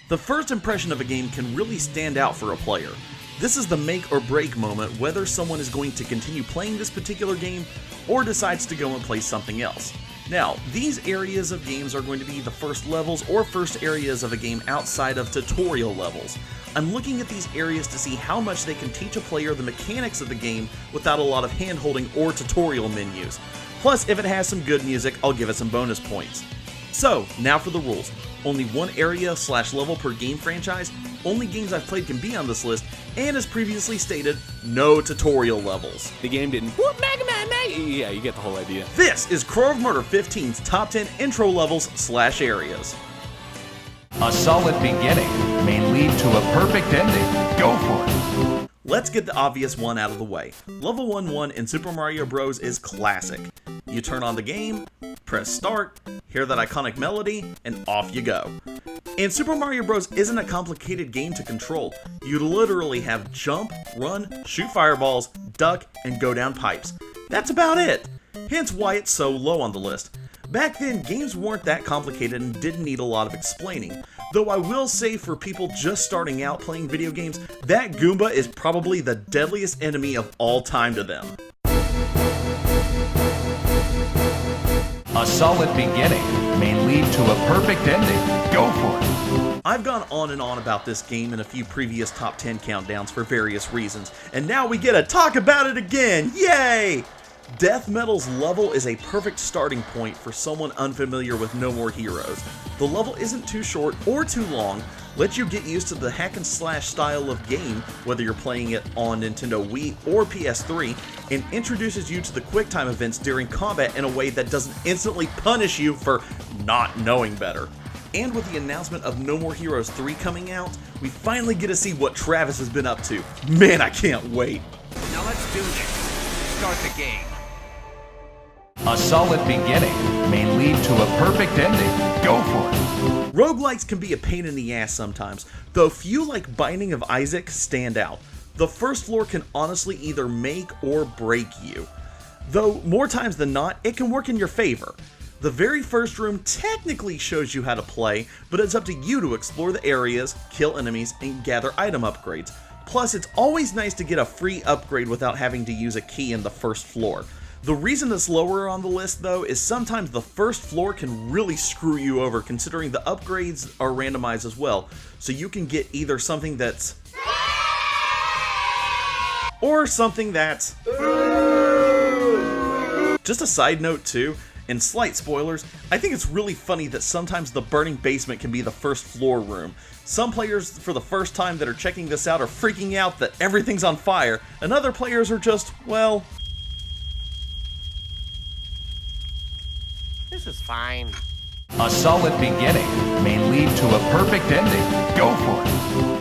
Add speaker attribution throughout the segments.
Speaker 1: The first impression of a game can really stand out for a player. This is the make or break moment whether someone is going to continue playing this particular game or decides to go and play something else. Now, these areas of games are going to be the first levels or first areas of a game outside of tutorial levels. I'm looking at these areas to see how much they can teach a player the mechanics of the game without a lot of hand-holding or tutorial menus. Plus, if it has some good music, I'll give it some bonus points. So, now for the rules. Only one area / level per game franchise, only games I've played can be on this list, and as previously stated, no tutorial levels.
Speaker 2: The game didn't whoop Mega Man. Yeah, you get the whole idea.
Speaker 1: This is Crow of Murder 15's top 10 intro levels / areas.
Speaker 3: A solid beginning may lead to a perfect ending. Go for it.
Speaker 1: Let's get the obvious one out of the way. Level 1-1 in Super Mario Bros. Is classic. You turn on the game, press start, hear that iconic melody, and off you go. And Super Mario Bros. Isn't a complicated game to control. You literally have jump, run, shoot fireballs, duck, and go down pipes. That's about it. Hence why it's so low on the list. Back then, games weren't that complicated and didn't need a lot of explaining. Though I will say for people just starting out playing video games, that Goomba is probably the deadliest enemy of all time to them.
Speaker 3: A solid beginning may lead to a perfect ending. Go for it.
Speaker 1: I've gone on and on about this game in a few previous top 10 countdowns for various reasons, and now we get to talk about it again! Yay! Death Metal's level is a perfect starting point for someone unfamiliar with No More Heroes. The level isn't too short or too long, lets you get used to the hack and slash style of game, whether you're playing it on Nintendo Wii or PS3, and introduces you to the QuickTime events during combat in a way that doesn't instantly punish you for not knowing better. And with the announcement of No More Heroes 3 coming out, we finally get to see what Travis has been up to. Man, I can't wait.
Speaker 4: Now let's do this. Start the game.
Speaker 3: A solid beginning may lead to a perfect ending. Go for it.
Speaker 1: Roguelikes can be a pain in the ass sometimes, though few like Binding of Isaac stand out. The first floor can honestly either make or break you. Though more times than not, it can work in your favor. The very first room technically shows you how to play, but it's up to you to explore the areas, kill enemies, and gather item upgrades. Plus, it's always nice to get a free upgrade without having to use a key in the first floor. The reason it's lower on the list, though, is sometimes the first floor can really screw you over considering the upgrades are randomized as well, so you can get either something that's or something that's just a side note too, and slight spoilers, I think it's really funny that sometimes the burning basement can be the first floor room. Some players for the first time that are checking this out are freaking out that everything's on fire, and other players are just, well,
Speaker 4: This is fine.
Speaker 3: A solid beginning may lead to a perfect ending. Go for it.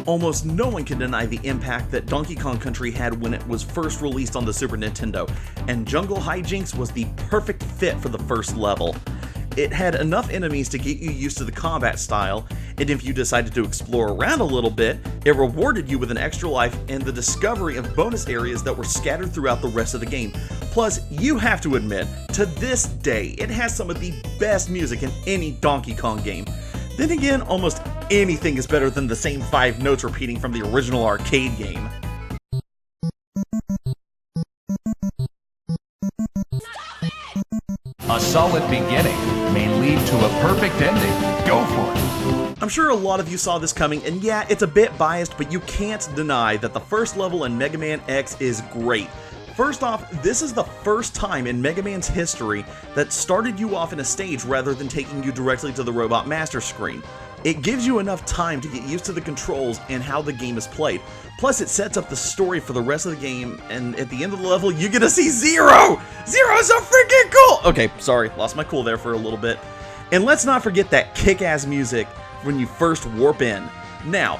Speaker 1: almost no one can deny the impact that Donkey Kong Country had when it was first released on the Super Nintendo, and Jungle Hijinks was the perfect fit for the first level. It had enough enemies to get you used to the combat style, and if you decided to explore around a little bit, it rewarded you with an extra life and the discovery of bonus areas that were scattered throughout the rest of the game. Plus, you have to admit, to this day, it has some of the best music in any Donkey Kong game. Then again, almost anything is better than the same 5 notes repeating from the original arcade game.
Speaker 3: A solid beginning may lead to a perfect ending. Go for it.
Speaker 1: I'm sure a lot of you saw this coming, and yeah, it's a bit biased, but you can't deny that the first level in Mega Man X is great. First off, this is the first time in Mega Man's history that started you off in a stage rather than taking you directly to the Robot Master screen. It gives you enough time to get used to the controls and how the game is played. Plus, it sets up the story for the rest of the game, and at the end of the level, you get to see Zero! Zero is so freaking cool! Okay, sorry, lost my cool there for a little bit. And let's not forget that kick-ass music when you first warp in. Now,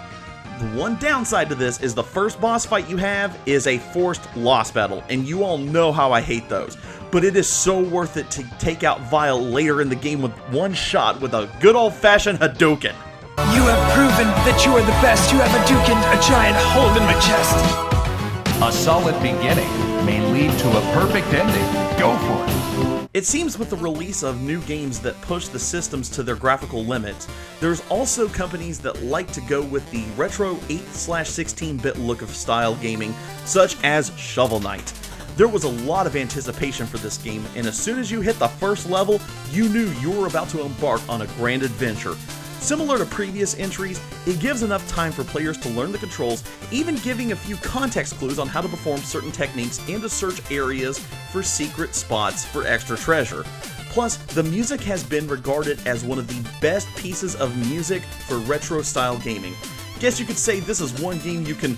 Speaker 1: the one downside to this is the first boss fight you have is a forced loss battle, and you all know how I hate those. But it is so worth it to take out Vile later in the game with one shot with a good old-fashioned Hadouken.
Speaker 5: You have proven that you are the best. You have Hadoukened a giant hole in my chest.
Speaker 3: A solid beginning may lead to a perfect ending. Go for it.
Speaker 1: It seems with the release of new games that push the systems to their graphical limits, there's also companies that like to go with the retro 8/16-bit look of style gaming, such as Shovel Knight. There was a lot of anticipation for this game, and as soon as you hit the first level, you knew you were about to embark on a grand adventure. Similar to previous entries, it gives enough time for players to learn the controls, even giving a few context clues on how to perform certain techniques and to search areas for secret spots for extra treasure. Plus, the music has been regarded as one of the best pieces of music for retro-style gaming. Guess you could say this is one game you can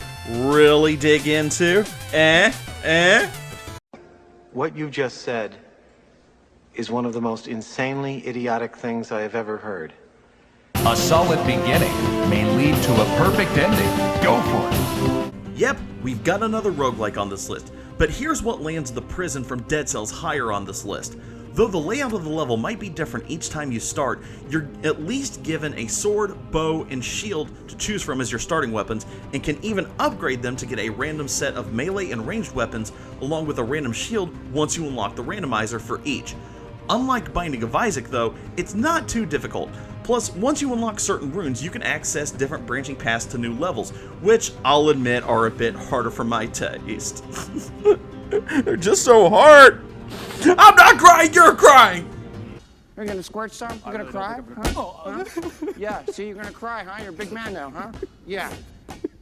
Speaker 1: really dig into.
Speaker 6: What you just said is one of the most insanely idiotic things I have ever heard.
Speaker 3: A solid beginning may lead to a perfect ending. Go for it.
Speaker 1: Yep, we've got another roguelike on this list, but here's what lands the prison from Dead Cells higher on this list. Though the layout of the level might be different each time you start, you're at least given a sword, bow, and shield to choose from as your starting weapons, and can even upgrade them to get a random set of melee and ranged weapons, along with a random shield once you unlock the randomizer for each. Unlike Binding of Isaac though, it's not too difficult. Plus, once you unlock certain runes, you can access different branching paths to new levels, which I'll admit are a bit harder for my taste. They're just so hard! I'm not crying, you're crying!
Speaker 7: You're gonna squirt some? You're gonna cry? Huh? Yeah, see, you're gonna cry, huh? You're a big man now, huh? Yeah,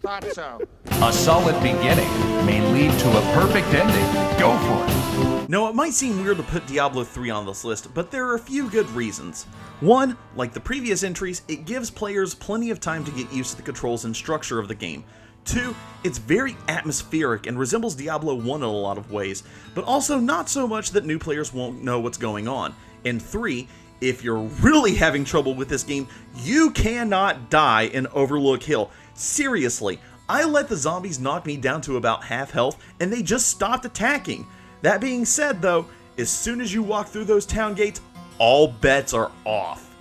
Speaker 7: thought so.
Speaker 3: A solid beginning may lead to a perfect ending. Go for it.
Speaker 1: Now, it might seem weird to put Diablo 3 on this list, but there are a few good reasons. One, like the previous entries, it gives players plenty of time to get used to the controls and structure of the game. 2, it's very atmospheric and resembles Diablo 1 in a lot of ways, but also not so much that new players won't know what's going on. And 3, if you're really having trouble with this game, you cannot die in Overlook Hill. Seriously, I let the zombies knock me down to about half health and they just stopped attacking. That being said though, as soon as you walk through those town gates, all bets are off.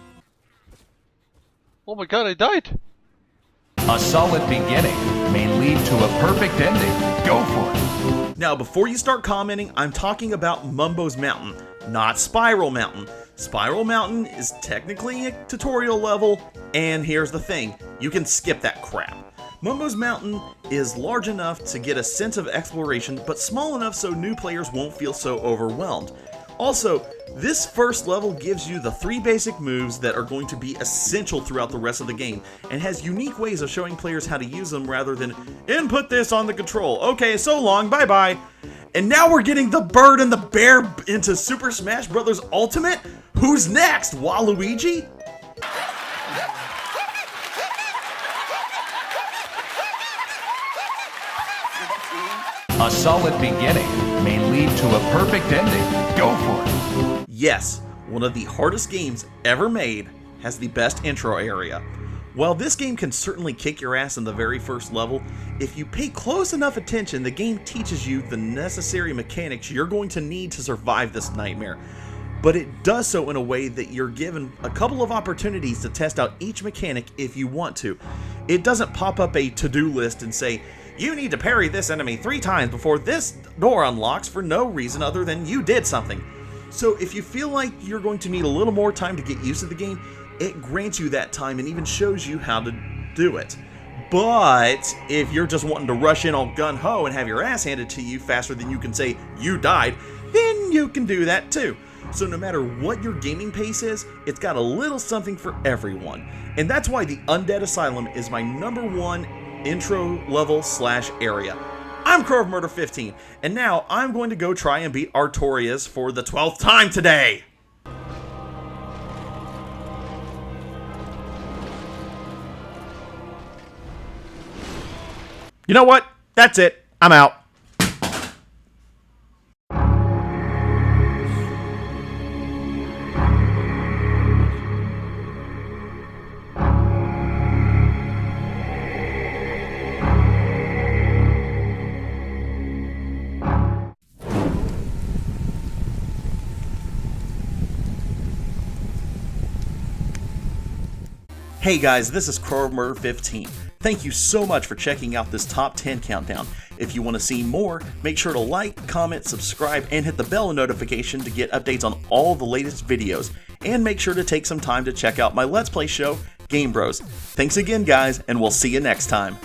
Speaker 8: Oh my god, I died!
Speaker 3: A solid beginning may lead to a perfect ending. Go for it.
Speaker 1: Now, before you start commenting, I'm talking about Momos Mountain, not Spiral Mountain. Spiral Mountain is technically a tutorial level, and here's the thing, you can skip that crap. Momos Mountain is large enough to get a sense of exploration, but small enough so new players won't feel so overwhelmed. Also, this first level gives you the 3 basic moves that are going to be essential throughout the rest of the game, and has unique ways of showing players how to use them rather than input this on the control. Okay, so long, bye bye. And now we're getting the bird and the bear into Super Smash Bros. Ultimate? Who's next, Waluigi?
Speaker 3: A solid beginning may lead to a perfect ending. Go for it.
Speaker 1: Yes, one of the hardest games ever made has the best intro area. While this game can certainly kick your ass in the very first level, if you pay close enough attention, the game teaches you the necessary mechanics you're going to need to survive this nightmare. But it does so in a way that you're given a couple of opportunities to test out each mechanic if you want to. It doesn't pop up a to-do list and say, you need to parry this enemy 3 times before this door unlocks for no reason other than you did something. So if you feel like you're going to need a little more time to get used to the game, it grants you that time and even shows you how to do it. But if you're just wanting to rush in all gun-ho and have your ass handed to you faster than you can say you died, then you can do that too. So no matter what your gaming pace is, it's got a little something for everyone. And that's why the Undead Asylum is my #1 intro level / area. I'm Crow of Murder 15, and now I'm going to go try and beat Artorias for the 12th time today! You know what? That's it. I'm out. Hey guys, this is Crow of Murder 15. Thank you so much for checking out this top 10 countdown. If you want to see more, make sure to like, comment, subscribe, and hit the bell notification to get updates on all the latest videos. And make sure to take some time to check out my Let's Play show, Game Bros. Thanks again, guys, and we'll see you next time.